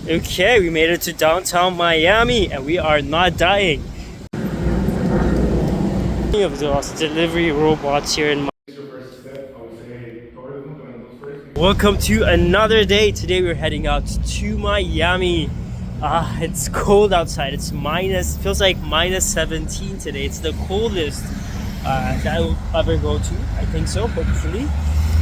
Okay, we made it to downtown Miami and we are not dying. Of those delivery robots here in Miami. Welcome to another day. Today we're heading out to Miami. It's cold outside. It's feels like minus 17 today. It's the coldest that I will ever go to. I think so, hopefully.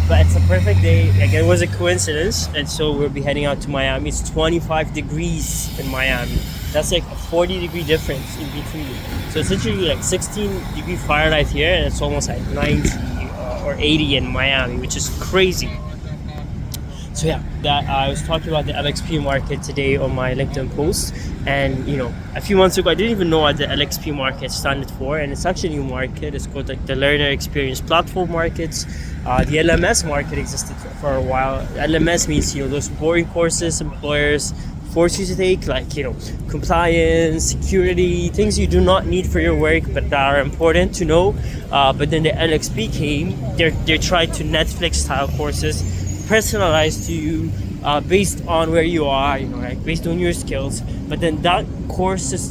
But it's a perfect day. Again, it was a coincidence. And so we'll be heading out to Miami. It's 25 degrees in Miami. That's like a 40-degree difference in between. So it's literally like 16 degree Fahrenheit here, and it's almost like 90 or 80 in Miami, which is crazy. So yeah, that I was talking about the LXP market today on my LinkedIn post, and a few months ago I didn't even know what the LXP market standard for, and it's actually a new market. It's called like the Learner Experience Platform markets. The LMS market existed for a while. LMS means those boring courses employers force you to take, like compliance, security, things you do not need for your work but that are important to know. But then the LXP came. They tried to Netflix style courses, personalized to you based on where you are, like based on your skills. But then that courses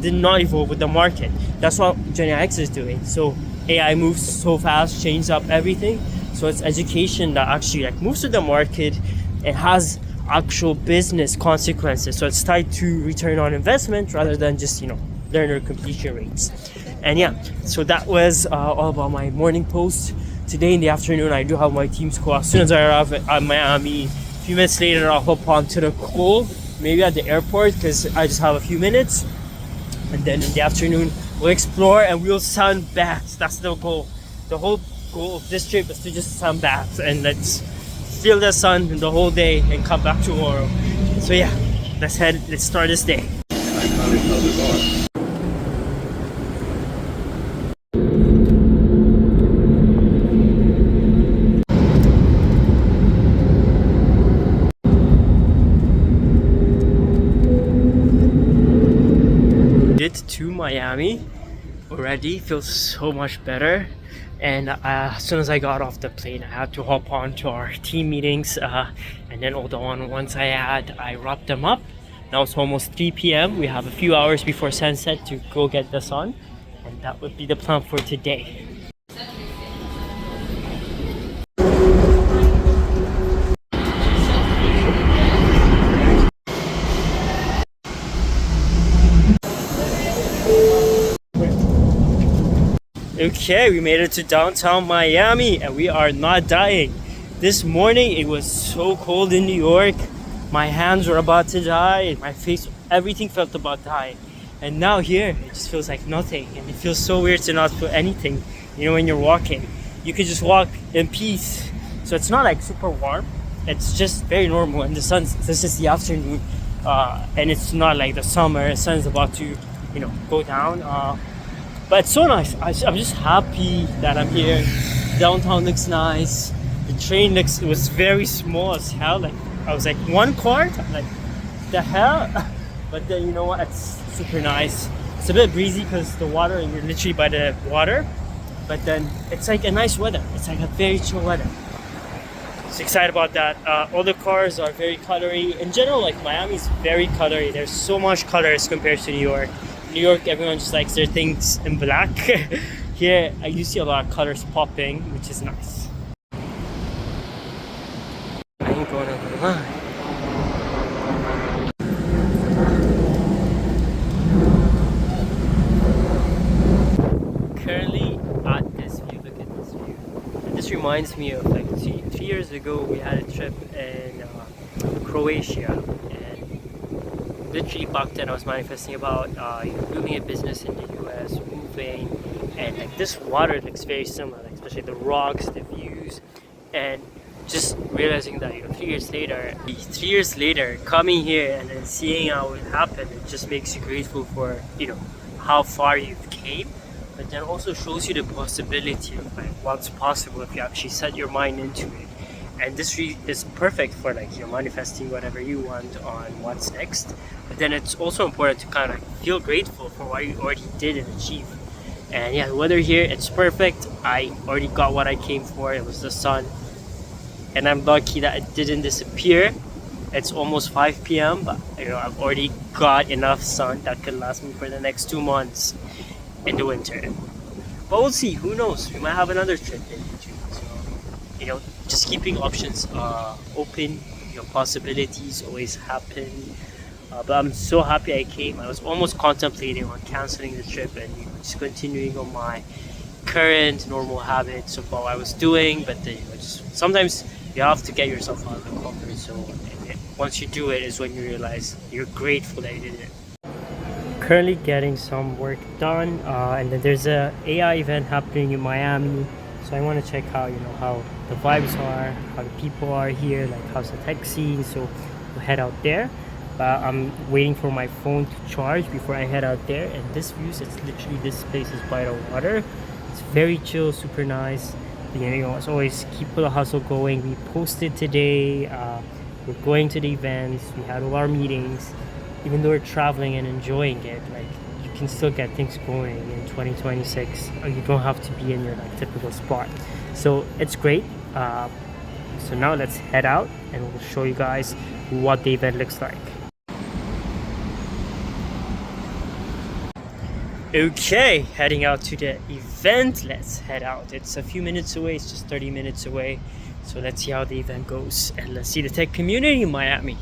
did not evolve with the market. That's what Gen X is doing. So AI moves so fast, changes up everything. So it's education that actually like moves to the market and has actual business consequences. So it's tied to return on investment rather than just learner completion rates. And yeah, so that was all about my morning post. Today in the afternoon I do have my team's call. As soon as I arrive at Miami, a few minutes later I'll hop onto the call, maybe at the airport because I just have a few minutes. And then in the afternoon we'll explore and we'll sunbathe. That's the goal. The whole goal of this trip is to just sunbathe and let's feel the sun the whole day and come back tomorrow. So yeah, let's start this day. To Miami already, feels so much better. And as soon as I got off the plane, I had to hop on to our team meetings, and then all the one-on-ones I wrapped them up. Now it's almost 3 p.m. We have a few hours before sunset to go get the sun, and that would be the plan for today. Okay, we made it to downtown Miami and we are not dying. This morning it was so cold in New York. My hands were about to die, my face, everything felt about dying. And now here, it just feels like nothing. And it feels so weird to not feel anything. When you're walking, you could just walk in peace. So it's not like super warm. It's just very normal. And this is the afternoon. And it's not like the summer. The sun's about to, go down. But it's so nice. I'm just happy that I'm here. Downtown looks nice. The train it was very small as hell. Like I was like one quart. I'm like, the hell? But then what? It's super nice. It's a bit breezy because the water, you're literally by the water. But then it's like a nice weather. It's like a very chill weather. So excited about that. All the cars are very colory. In general, like Miami's very colory. There's so much colors compared to New York. New York, everyone just likes their things in black. Here, you see a lot of colors popping, which is nice. I ain't going over the line. Currently at this view, look at this view. And this reminds me of like 3 years ago, we had a trip in Croatia. Literally back then I was manifesting about building a business in the US, moving, and like this water looks very similar, like especially the rocks, the views, and just realizing that 3 years later coming here and then seeing how it happened, it just makes you grateful for how far you've came, but then also shows you the possibility of like what's possible if you actually set your mind into it. And this is perfect for like manifesting whatever you want on what's next. But then it's also important to kind of feel grateful for what you already did and achieved. And yeah, the weather here, it's perfect. I already got what I came for. It was the sun, and I'm lucky that it didn't disappear. It's almost 5 p.m. but I've already got enough sun that could last me for the next 2 months in the winter. But we'll see, who knows, we might have another trip in June. So just keeping options open. Possibilities always happen. But I'm so happy I came. I was almost contemplating on canceling the trip and just continuing on my current normal habits of what I was doing. But then, just sometimes you have to get yourself out of the comfort zone. And once you do it is when you realize you're grateful that you did it. Currently getting some work done, and then there's a AI event happening in Miami. So I want to check how how the vibes are, how the people are here, like how's the tech scene. So we'll head out there. But I'm waiting for my phone to charge before I head out there. And this views, it's literally, this place is by the water. It's very chill, super nice. As always, keep the hustle going. We posted today. We're going to the events. We had all our meetings. Even though we're traveling and enjoying it, like, you can still get things going in 2026. You don't have to be in your typical spot. So it's great. So now let's head out and we'll show you guys what the event looks like. Okay, heading out to the event. Let's head out. It's a few minutes away. It's just 30 minutes away. So let's see how the event goes and let's see the tech community in Miami.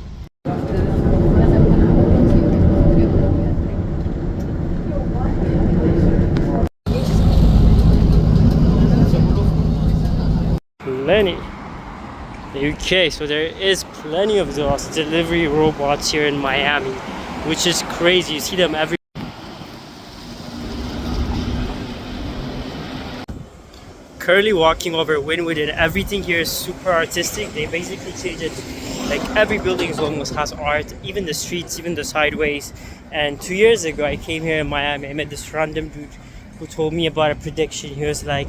Plenty. Okay, so there is plenty of those delivery robots here in Miami, which is crazy. You see them every. Currently walking over Wynwood, and everything here is super artistic. They basically changed it. Like every building almost has art, even the streets, even the sideways. And 2 years ago, I came here in Miami. I met this random dude who told me about a prediction. He was like,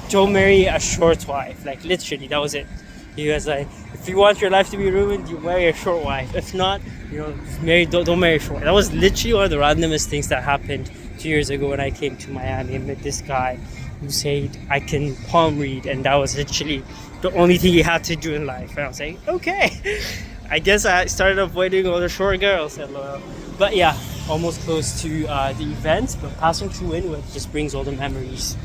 "Don't marry a short wife." Like literally, that was it. He was like, "If you want your life to be ruined, you marry a short wife. If not, don't marry a short." That was literally one of the randomest things that happened 2 years ago when I came to Miami and met this guy who said I can palm read, and that was literally the only thing he had to do in life. And I was like, okay, I guess I started avoiding all the short girls. But yeah, almost close to the event, but passing through Wynwood just brings all the memories.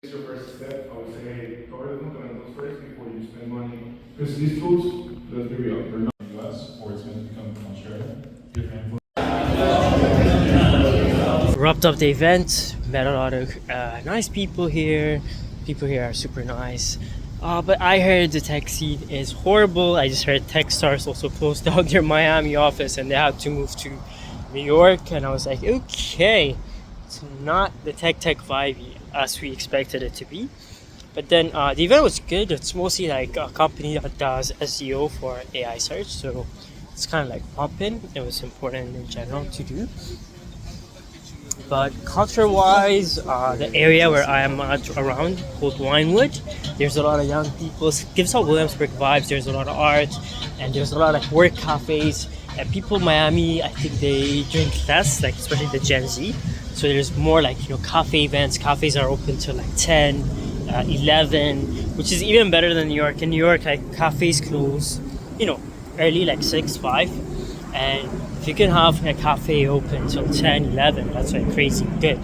Your first step, I would say, hey, cover the fundamentals first before you spend money. Because these tools, let's be real, they're not in the US or it's meant to become from Australia. Different. Wrapped up the event, met a lot of nice people here. People here are super nice. But I heard the tech scene is horrible. I just heard Techstars also closed down their Miami office and they had to move to New York. And I was like, okay, it's not the tech vibe as we expected it to be. But then the event was good. It's mostly like a company that does SEO for AI search. So it's kind of like pumping. It was important in general to do. But culture-wise, the area where I am around, called Wynwood, there's a lot of young people. It gives out Williamsburg vibes. There's a lot of art, and there's a lot of work cafes. And people in Miami, I think they drink less, like especially the Gen Z. So there's more like cafe events. Cafes are open till like 10, 11, which is even better than New York. In New York, like cafes close, early, like 6, 5, and if you can have a cafe open till 10, 11, that's like crazy good.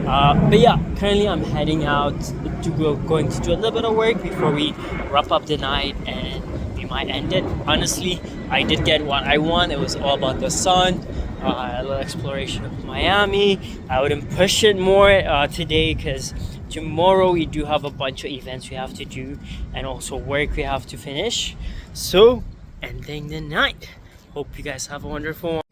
But yeah, currently I'm heading out to going to do a little bit of work before we wrap up the night and we might end it. Honestly, I did get what I want. It was all about the sun, a little exploration of Miami. I wouldn't push it more today because tomorrow we do have a bunch of events we have to do and also work we have to finish. So ending the night. Hope you guys have a wonderful one.